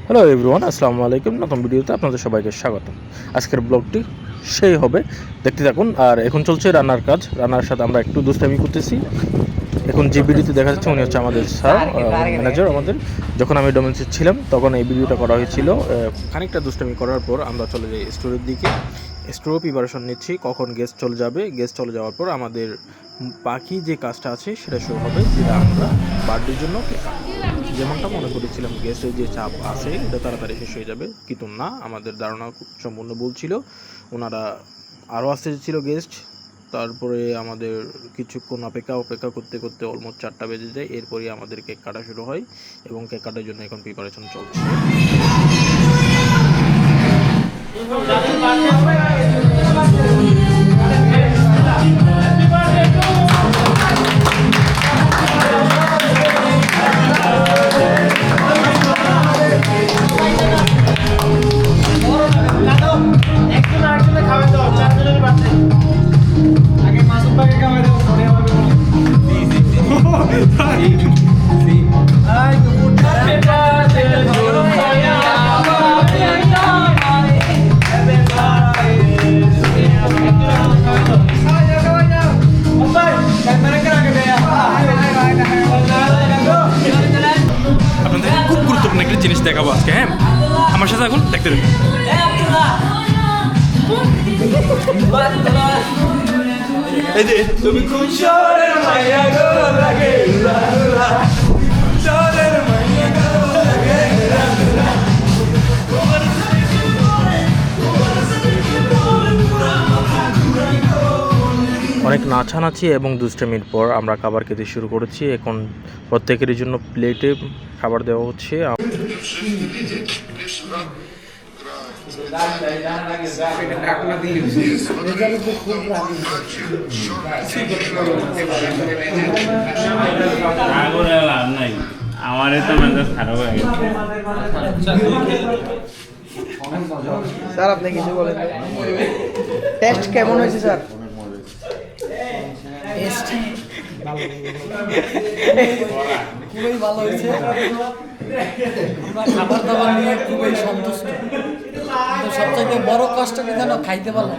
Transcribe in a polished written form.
Hello everyone, আসসালামু আলাইকুম। নতুন ভিডিওতে আপনাদের সবাইকে স্বাগত। আজকের ব্লগটি সেই হবে, দেখতে থাকুন। আর এখন চলছে রান্নার কাজ। রান্নার সাথে আমরা একটু দুষ্টামি করতেছি। এখন যে ভিডিওতে দেখা যাচ্ছে উনি হচ্ছে আমাদের স্যার, ম্যানেজার। আমাদের যখন আমি ডোমেন্সে ছিলাম তখন এই ভিডিওটা করা হয়েছিল। খানিকটা দুষ্টামি করার পর আমরা চলে যাই স্টোরের দিকে। স্টোর প্রিপারেশন নিচ্ছি কখন গেস্ট চলে যাবে। গেস্ট চলে যাওয়ার পর আমাদের বাকি যে কাজটা আছে সেটা শুরু হবে, যেটা আমরা বার্থডের জন্য যেমনটা মনে করেছিলাম গেস্টের যে চাপ আছে এটা তাড়াতাড়ি শেষ হয়ে যাবে, কিন্তু না, আমাদের ধারণা সম্পূর্ণ ভুল ছিল। ওনারা আরও আসতে ছিল গেস্ট। তারপরে আমাদের কিছুক্ষণ অপেক্ষা করতে করতে অলমোস্ট 4টা বেজে যায়। এরপরই আমাদের কেক কাটা শুরু হয় এবং কেক কাটার জন্য এখন প্রিপারেশন চলছে। খুব গুরুত্বপূর্ণ একটা জিনিস দেখাবো আজকে। হ্যাঁ, আমার সাথে এখন দেখতে দেখুন। তুমি খুশরের মাইয়া গো লাগে চলের মাইয়া গো লাগে অনেক নাচানাচি এবং দুষ্টামির পর আমরা খাবার খেতে শুরু করেছি। এখন প্রত্যেকের জন্য প্লেটে খাবার দেওয়া হচ্ছে। আমারে তো মেজাজ খারাপ হয়ে গেছে। স্যার আপনি কিছু বলেন, টেস্ট কেমন হয়েছে স্যার? টেস্ট খুবই ভালো হয়েছে। আমরা খাবার দাবার নিয়ে খুবই সন্তুষ্ট, কিন্তু সবচেয়ে বড় কষ্ট কি জানো, খাইতে পারলাম।